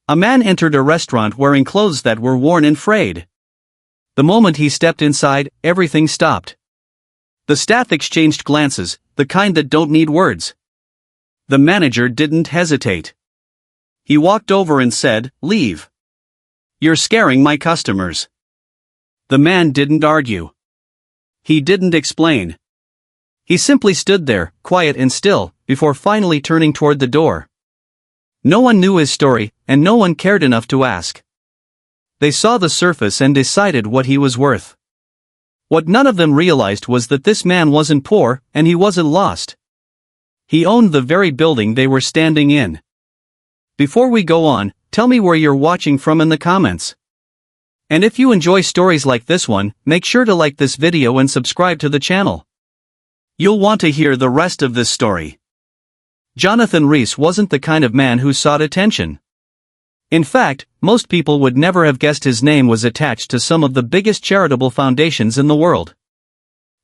A man entered a restaurant wearing clothes that were worn and frayed. The moment he stepped inside, everything stopped. The staff exchanged glances, the kind that don't need words. The manager didn't hesitate. He walked over and said, "Leave. You're scaring my customers." The man didn't argue. He didn't explain. He simply stood there, quiet and still, before finally turning toward the door. No one knew his story, and no one cared enough to ask. They saw the surface and decided what he was worth. What none of them realized was that this man wasn't poor, and he wasn't lost. He owned the very building they were standing in. Before we go on, tell me where you're watching from in the comments. And if you enjoy stories like this one, make sure to like this video and subscribe to the channel. You'll want to hear the rest of this story. Jonathan Rees wasn't the kind of man who sought attention. In fact, most people would never have guessed his name was attached to some of the biggest charitable foundations in the world.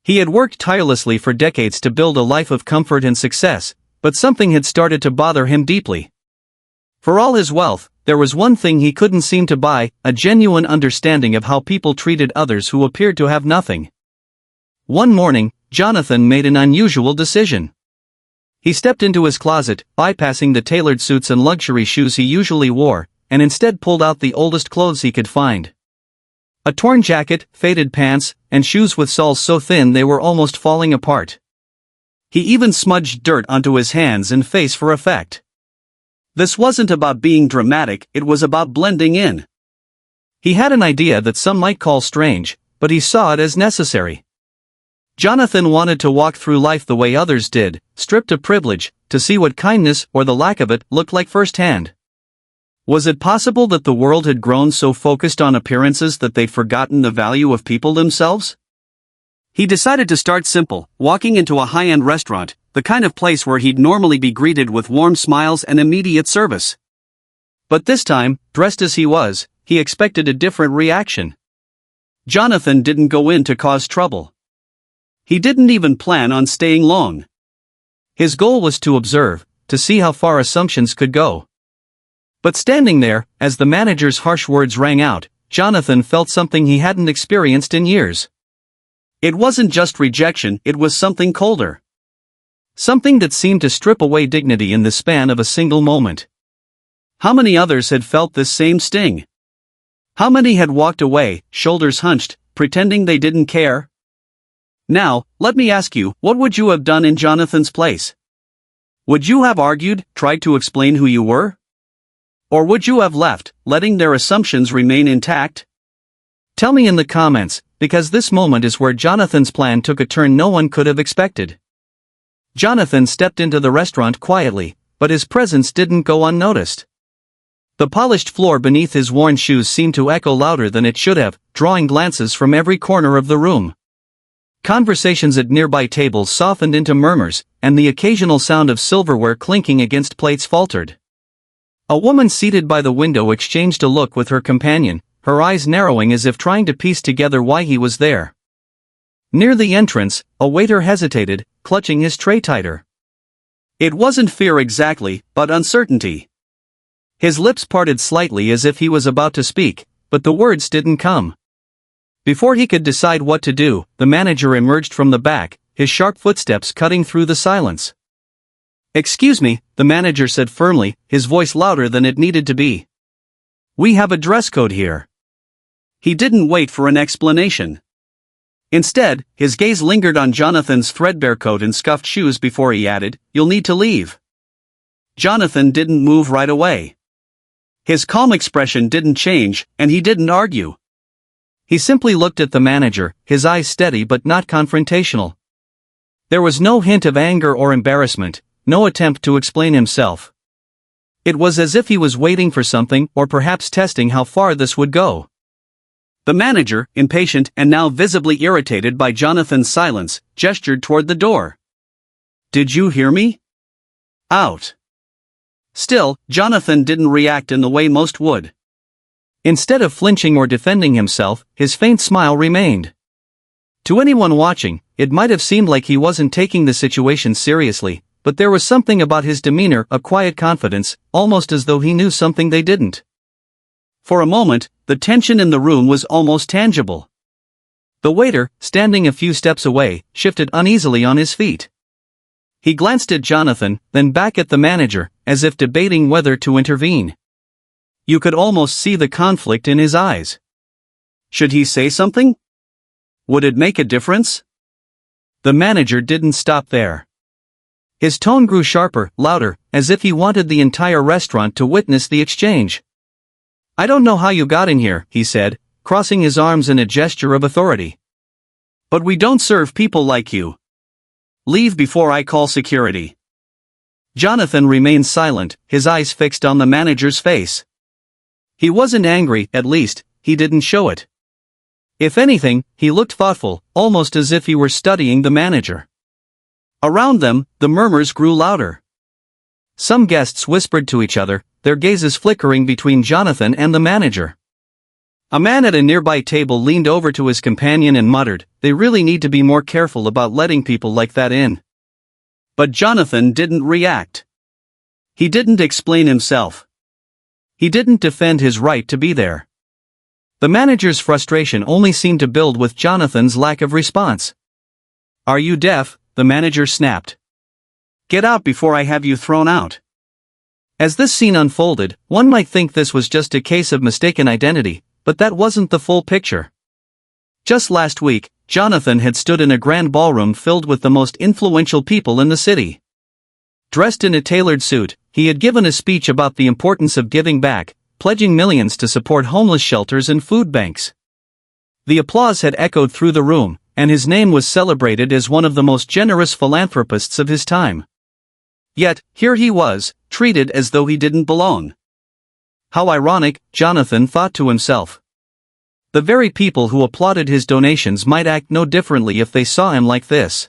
He had worked tirelessly for decades to build a life of comfort and success, but something had started to bother him deeply. For all his wealth, there was one thing he couldn't seem to buy: a genuine understanding of how people treated others who appeared to have nothing. One morning, Jonathan made an unusual decision. He stepped into his closet, bypassing the tailored suits and luxury shoes he usually wore, and instead pulled out the oldest clothes he could find. A torn jacket, faded pants, and shoes with soles so thin they were almost falling apart. He even smudged dirt onto his hands and face for effect. This wasn't about being dramatic, it was about blending in. He had an idea that some might call strange, but he saw it as necessary. Jonathan wanted to walk through life the way others did, stripped of privilege, to see what kindness, or the lack of it, looked like firsthand. Was it possible that the world had grown so focused on appearances that they'd forgotten the value of people themselves? He decided to start simple, walking into a high-end restaurant, the kind of place where he'd normally be greeted with warm smiles and immediate service. But this time, dressed as he was, he expected a different reaction. Jonathan didn't go in to cause trouble. He didn't even plan on staying long. His goal was to observe, to see how far assumptions could go. But standing there, as the manager's harsh words rang out, Jonathan felt something he hadn't experienced in years. It wasn't just rejection, it was something colder. Something that seemed to strip away dignity in the span of a single moment. How many others had felt this same sting? How many had walked away, shoulders hunched, pretending they didn't care? Now, let me ask you, what would you have done in Jonathan's place? Would you have argued, tried to explain who you were? Or would you have left, letting their assumptions remain intact? Tell me in the comments, because this moment is where Jonathan's plan took a turn no one could have expected. Jonathan stepped into the restaurant quietly, but his presence didn't go unnoticed. The polished floor beneath his worn shoes seemed to echo louder than it should have, drawing glances from every corner of the room. Conversations at nearby tables softened into murmurs, and the occasional sound of silverware clinking against plates faltered. A woman seated by the window exchanged a look with her companion, her eyes narrowing as if trying to piece together why he was there. Near the entrance, a waiter hesitated, clutching his tray tighter. It wasn't fear exactly, but uncertainty. His lips parted slightly as if he was about to speak, but the words didn't come. Before he could decide what to do, the manager emerged from the back, his sharp footsteps cutting through the silence. "Excuse me," the manager said firmly, his voice louder than it needed to be. "We have a dress code here." He didn't wait for an explanation. Instead, his gaze lingered on Jonathan's threadbare coat and scuffed shoes before he added, "You'll need to leave." Jonathan didn't move right away. His calm expression didn't change, and he didn't argue. He simply looked at the manager, his eyes steady but not confrontational. There was no hint of anger or embarrassment, no attempt to explain himself. It was as if he was waiting for something, or perhaps testing how far this would go. The manager, impatient and now visibly irritated by Jonathan's silence, gestured toward the door. "Did you hear me? Out." Still, Jonathan didn't react in the way most would. Instead of flinching or defending himself, his faint smile remained. To anyone watching, it might have seemed like he wasn't taking the situation seriously, but there was something about his demeanor, a quiet confidence, almost as though he knew something they didn't. For a moment, the tension in the room was almost tangible. The waiter, standing a few steps away, shifted uneasily on his feet. He glanced at Jonathan, then back at the manager, as if debating whether to intervene. You could almost see the conflict in his eyes. Should he say something? Would it make a difference? The manager didn't stop there. His tone grew sharper, louder, as if he wanted the entire restaurant to witness the exchange. I don't know how you got in here, he said, crossing his arms in a gesture of authority. But we don't serve people like you. Leave before I call security. Jonathan remained silent, his eyes fixed on the manager's face. He wasn't angry, at least, he didn't show it. If anything, he looked thoughtful, almost as if he were studying the manager. Around them, the murmurs grew louder. Some guests whispered to each other, their gazes flickering between Jonathan and the manager. A man at a nearby table leaned over to his companion and muttered, "They really need to be more careful about letting people like that in." But Jonathan didn't react. He didn't explain himself. He didn't defend his right to be there. The manager's frustration only seemed to build with Jonathan's lack of response. Are you deaf? The manager snapped. Get out before I have you thrown out. As this scene unfolded, one might think this was just a case of mistaken identity, but that wasn't the full picture. Just last week, Jonathan had stood in a grand ballroom filled with the most influential people in the city. Dressed in a tailored suit, he had given a speech about the importance of giving back, pledging millions to support homeless shelters and food banks. The applause had echoed through the room, and his name was celebrated as one of the most generous philanthropists of his time. Yet, here he was, treated as though he didn't belong. How ironic, Jonathan thought to himself. The very people who applauded his donations might act no differently if they saw him like this.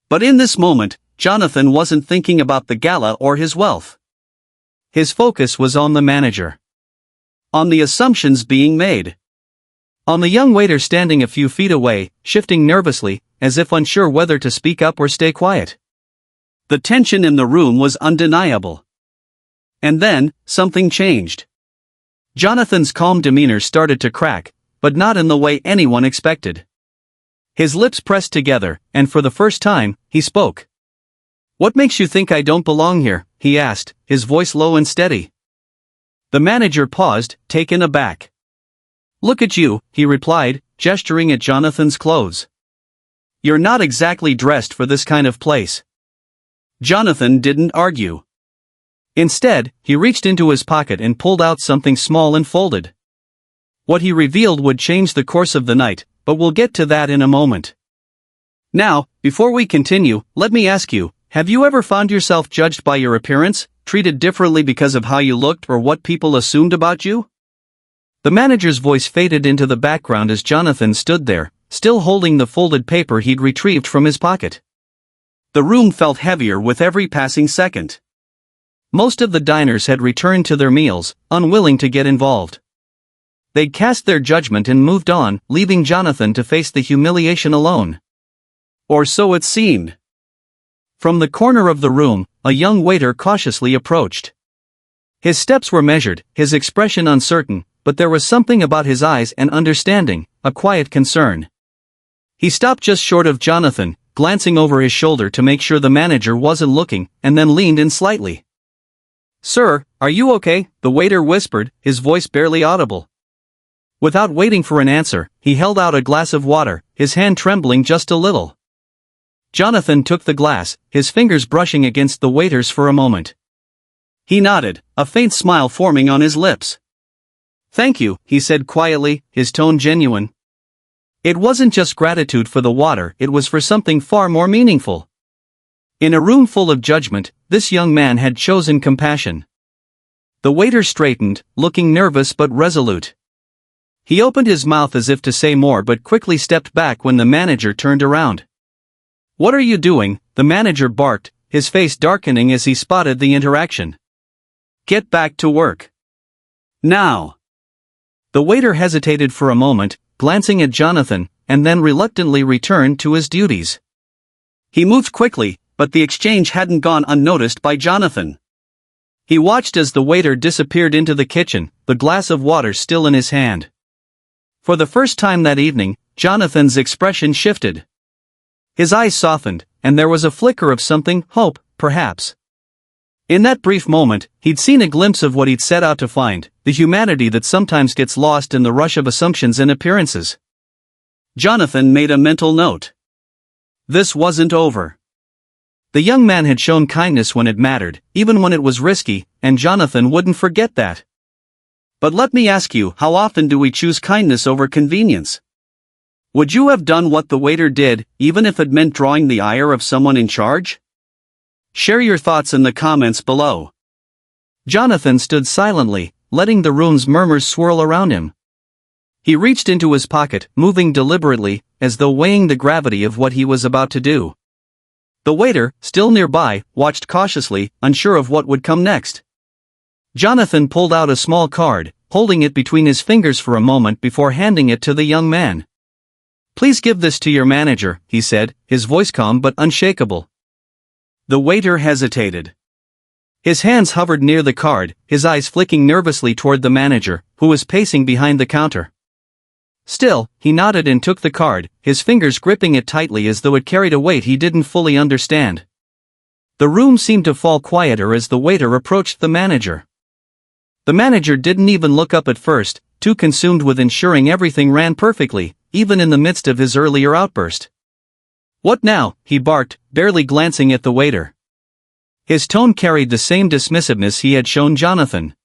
But in this moment, Jonathan wasn't thinking about the gala or his wealth. His focus was on the manager. On the assumptions being made. On the young waiter standing a few feet away, shifting nervously, as if unsure whether to speak up or stay quiet. The tension in the room was undeniable. And then, something changed. Jonathan's calm demeanor started to crack, but not in the way anyone expected. His lips pressed together, and for the first time, he spoke. What makes you think I don't belong here? He asked, his voice low and steady. The manager paused, taken aback. Look at you, he replied, gesturing at Jonathan's clothes. You're not exactly dressed for this kind of place. Jonathan didn't argue. Instead, he reached into his pocket and pulled out something small and folded. What he revealed would change the course of the night, but we'll get to that in a moment. Now, before we continue, let me ask you, have you ever found yourself judged by your appearance, treated differently because of how you looked or what people assumed about you? The manager's voice faded into the background as Jonathan stood there, still holding the folded paper he'd retrieved from his pocket. The room felt heavier with every passing second. Most of the diners had returned to their meals, unwilling to get involved. They'd cast their judgment and moved on, leaving Jonathan to face the humiliation alone. Or so it seemed. From the corner of the room, a young waiter cautiously approached. His steps were measured, his expression uncertain, but there was something about his eyes and understanding, a quiet concern. He stopped just short of Jonathan, glancing over his shoulder to make sure the manager wasn't looking, and then leaned in slightly. Sir, are you okay? The waiter whispered, his voice barely audible. Without waiting for an answer, he held out a glass of water, his hand trembling just a little. Jonathan took the glass, his fingers brushing against the waiter's for a moment. He nodded, a faint smile forming on his lips. Thank you, he said quietly, his tone genuine. It wasn't just gratitude for the water, it was for something far more meaningful. In a room full of judgment, this young man had chosen compassion. The waiter straightened, looking nervous but resolute. He opened his mouth as if to say more but quickly stepped back when the manager turned around. What are you doing? The manager barked, his face darkening as he spotted the interaction. Get back to work. Now. The waiter hesitated for a moment, glancing at Jonathan, and then reluctantly returned to his duties. He moved quickly, but the exchange hadn't gone unnoticed by Jonathan. He watched as the waiter disappeared into the kitchen, the glass of water still in his hand. For the first time that evening, Jonathan's expression shifted. His eyes softened, and there was a flicker of something, hope, perhaps. In that brief moment, he'd seen a glimpse of what he'd set out to find, the humanity that sometimes gets lost in the rush of assumptions and appearances. Jonathan made a mental note. This wasn't over. The young man had shown kindness when it mattered, even when it was risky, and Jonathan wouldn't forget that. But let me ask you, how often do we choose kindness over convenience? Would you have done what the waiter did, even if it meant drawing the ire of someone in charge? Share your thoughts in the comments below. Jonathan stood silently, letting the room's murmurs swirl around him. He reached into his pocket, moving deliberately, as though weighing the gravity of what he was about to do. The waiter, still nearby, watched cautiously, unsure of what would come next. Jonathan pulled out a small card, holding it between his fingers for a moment before handing it to the young man. Please give this to your manager, he said, his voice calm but unshakable. The waiter hesitated. His hands hovered near the card, his eyes flicking nervously toward the manager, who was pacing behind the counter. Still, he nodded and took the card, his fingers gripping it tightly as though it carried a weight he didn't fully understand. The room seemed to fall quieter as the waiter approached the manager. The manager didn't even look up at first, too consumed with ensuring everything ran perfectly, even in the midst of his earlier outburst. What now? He barked, barely glancing at the waiter. His tone carried the same dismissiveness he had shown Jonathan.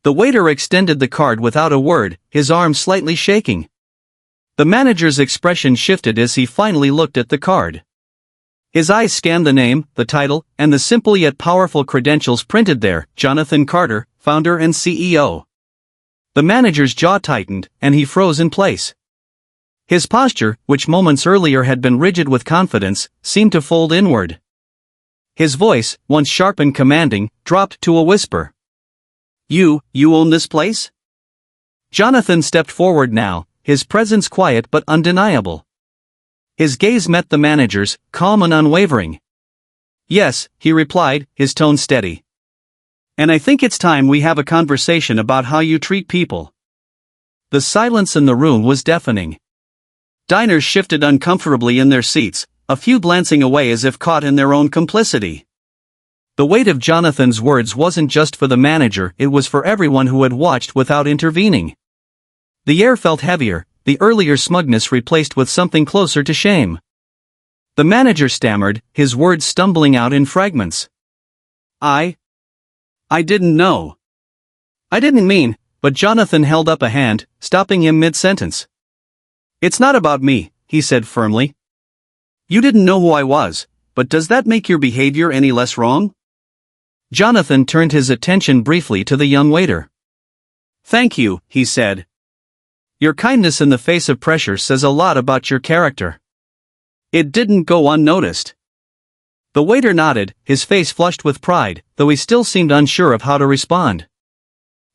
The waiter extended the card without a word, his arm slightly shaking. The manager's expression shifted as he finally looked at the card. His eyes scanned the name, the title, and the simple yet powerful credentials printed there, Jonathan Carter, founder and CEO. The manager's jaw tightened, and he froze in place. His posture, which moments earlier had been rigid with confidence, seemed to fold inward. His voice, once sharp and commanding, dropped to a whisper. You own this place? Jonathan stepped forward now, his presence quiet but undeniable. His gaze met the manager's, calm and unwavering. Yes, he replied, his tone steady. And I think it's time we have a conversation about how you treat people. The silence in the room was deafening. Diners shifted uncomfortably in their seats, a few glancing away as if caught in their own complicity. The weight of Jonathan's words wasn't just for the manager, it was for everyone who had watched without intervening. The air felt heavier, the earlier smugness replaced with something closer to shame. The manager stammered, his words stumbling out in fragments. I didn't know. I didn't mean, but Jonathan held up a hand, stopping him mid-sentence. It's not about me, he said firmly. You didn't know who I was, but does that make your behavior any less wrong? Jonathan turned his attention briefly to the young waiter. Thank you, he said. Your kindness in the face of pressure says a lot about your character. It didn't go unnoticed. The waiter nodded, his face flushed with pride, though he still seemed unsure of how to respond.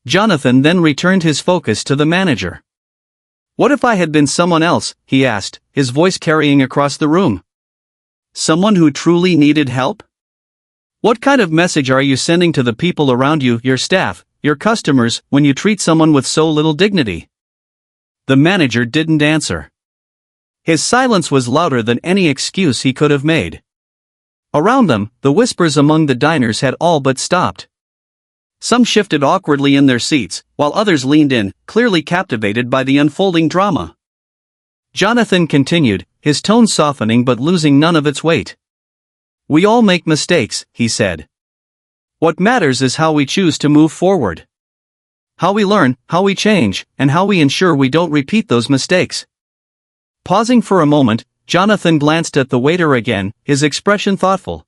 Jonathan then returned his focus to the manager. What if I had been someone else, he asked, his voice carrying across the room. Someone who truly needed help? What kind of message are you sending to the people around you, your staff, your customers, when you treat someone with so little dignity? The manager didn't answer. His silence was louder than any excuse he could have made. Around them, the whispers among the diners had all but stopped. Some shifted awkwardly in their seats, while others leaned in, clearly captivated by the unfolding drama. Jonathan continued, his tone softening but losing none of its weight. We all make mistakes, he said. What matters is how we choose to move forward. How we learn, how we change, and how we ensure we don't repeat those mistakes. Pausing for a moment, Jonathan glanced at the waiter again, his expression thoughtful.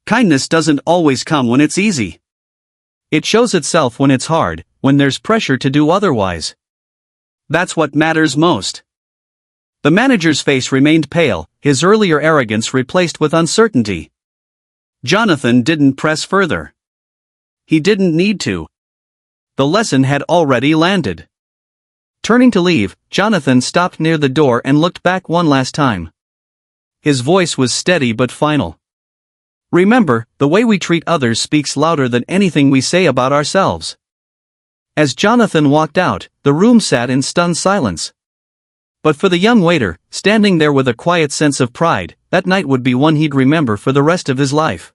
Kindness doesn't always come when it's easy. It shows itself when it's hard, when there's pressure to do otherwise. That's what matters most. The manager's face remained pale, his earlier arrogance replaced with uncertainty. Jonathan didn't press further. He didn't need to. The lesson had already landed. Turning to leave, Jonathan stopped near the door and looked back one last time. His voice was steady but final. Remember, the way we treat others speaks louder than anything we say about ourselves. As Jonathan walked out, the room sat in stunned silence. But for the young waiter, standing there with a quiet sense of pride, that night would be one he'd remember for the rest of his life.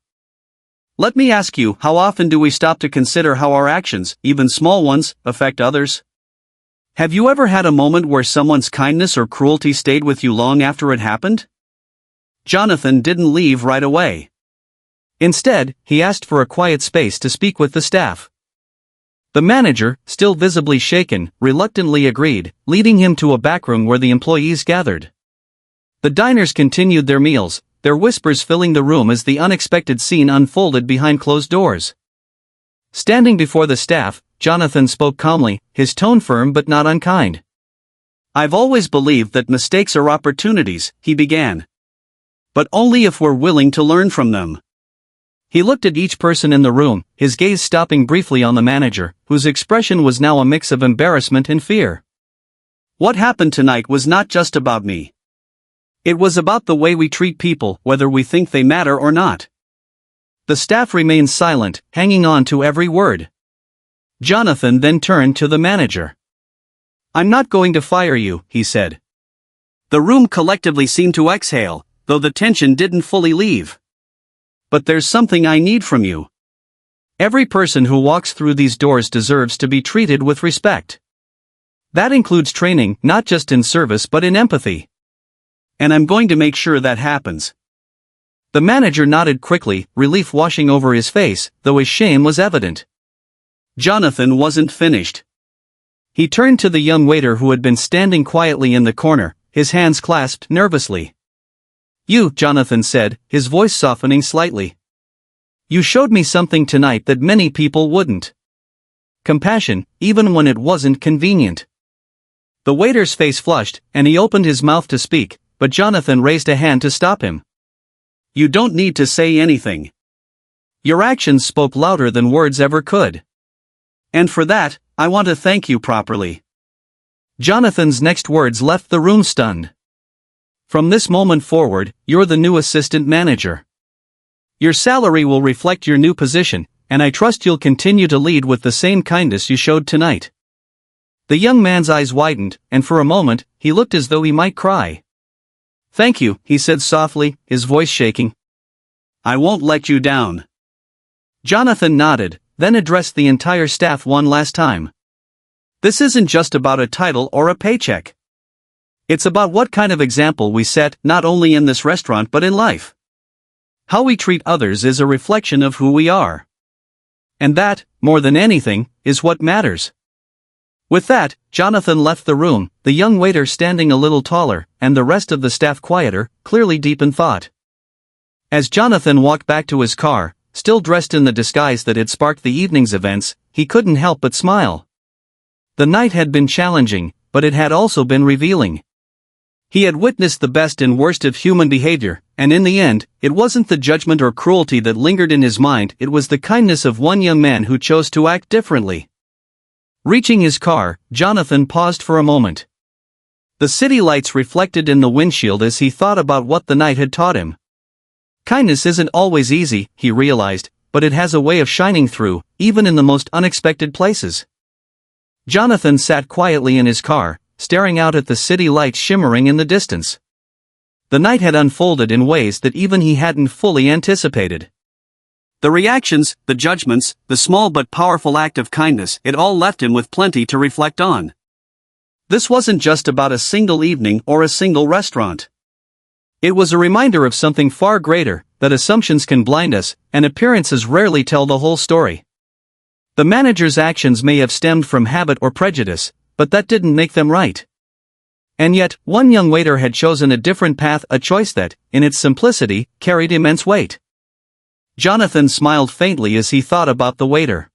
Let me ask you, how often do we stop to consider how our actions, even small ones, affect others? Have you ever had a moment where someone's kindness or cruelty stayed with you long after it happened? Jonathan didn't leave right away. Instead, he asked for a quiet space to speak with the staff. The manager, still visibly shaken, reluctantly agreed, leading him to a back room where the employees gathered. The diners continued their meals, their whispers filling the room as the unexpected scene unfolded behind closed doors. Standing before the staff, Jonathan spoke calmly, his tone firm but not unkind. "I've always believed that mistakes are opportunities," he began. "But only if we're willing to learn from them." He looked at each person in the room, his gaze stopping briefly on the manager, whose expression was now a mix of embarrassment and fear. "What happened tonight was not just about me. It was about the way we treat people, whether we think they matter or not." The staff remained silent, hanging on to every word. Jonathan then turned to the manager. "I'm not going to fire you," he said. The room collectively seemed to exhale, though the tension didn't fully leave. "But there's something I need from you. Every person who walks through these doors deserves to be treated with respect. That includes training, not just in service but in empathy. And I'm going to make sure that happens." The manager nodded quickly, relief washing over his face, though his shame was evident. Jonathan wasn't finished. He turned to the young waiter who had been standing quietly in the corner, his hands clasped nervously. "You," Jonathan said, his voice softening slightly. "You showed me something tonight that many people wouldn't. Compassion, even when it wasn't convenient." The waiter's face flushed, and he opened his mouth to speak, but Jonathan raised a hand to stop him. "You don't need to say anything. Your actions spoke louder than words ever could. And for that, I want to thank you properly." Jonathan's next words left the room stunned. "From this moment forward, you're the new assistant manager. Your salary will reflect your new position, and I trust you'll continue to lead with the same kindness you showed tonight." The young man's eyes widened, and for a moment, he looked as though he might cry. "Thank you," he said softly, his voice shaking. "I won't let you down." Jonathan nodded, then addressed the entire staff one last time. "This isn't just about a title or a paycheck. It's about what kind of example we set, not only in this restaurant but in life. How we treat others is a reflection of who we are. And that, more than anything, is what matters." With that, Jonathan left the room, the young waiter standing a little taller, and the rest of the staff quieter, clearly deep in thought. As Jonathan walked back to his car, still dressed in the disguise that had sparked the evening's events, he couldn't help but smile. The night had been challenging, but it had also been revealing. He had witnessed the best and worst of human behavior, and in the end, it wasn't the judgment or cruelty that lingered in his mind, it was the kindness of one young man who chose to act differently. Reaching his car, Jonathan paused for a moment. The city lights reflected in the windshield as he thought about what the night had taught him. Kindness isn't always easy, he realized, but it has a way of shining through, even in the most unexpected places. Jonathan sat quietly in his car, staring out at the city lights shimmering in the distance. The night had unfolded in ways that even he hadn't fully anticipated. The reactions, the judgments, the small but powerful act of kindness, it all left him with plenty to reflect on. This wasn't just about a single evening or a single restaurant. It was a reminder of something far greater, that assumptions can blind us, and appearances rarely tell the whole story. The manager's actions may have stemmed from habit or prejudice, but that didn't make them right. And yet, one young waiter had chosen a different path, a choice that, in its simplicity, carried immense weight. Jonathan smiled faintly as he thought about the waiter.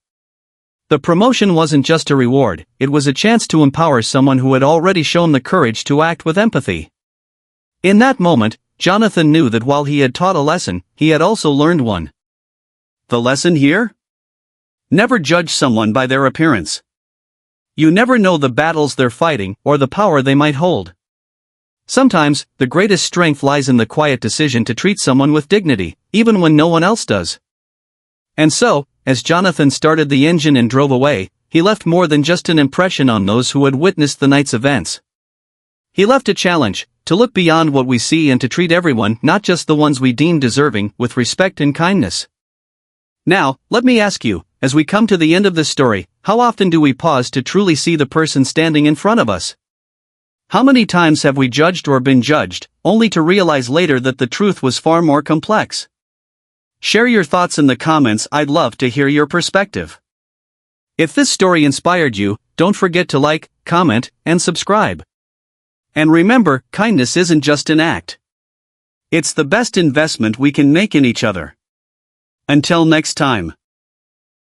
The promotion wasn't just a reward, it was a chance to empower someone who had already shown the courage to act with empathy. In that moment, Jonathan knew that while he had taught a lesson, he had also learned one. The lesson here? Never judge someone by their appearance. You never know the battles they're fighting or the power they might hold. Sometimes, the greatest strength lies in the quiet decision to treat someone with dignity, even when no one else does. And so, as Jonathan started the engine and drove away, he left more than just an impression on those who had witnessed the night's events. He left a challenge, to look beyond what we see and to treat everyone, not just the ones we deem deserving, with respect and kindness. Now, let me ask you, as we come to the end of this story, how often do we pause to truly see the person standing in front of us? How many times have we judged or been judged, only to realize later that the truth was far more complex? Share your thoughts in the comments. I'd love to hear your perspective. If this story inspired you, don't forget to like, comment, and subscribe. And remember, kindness isn't just an act. It's the best investment we can make in each other. Until next time.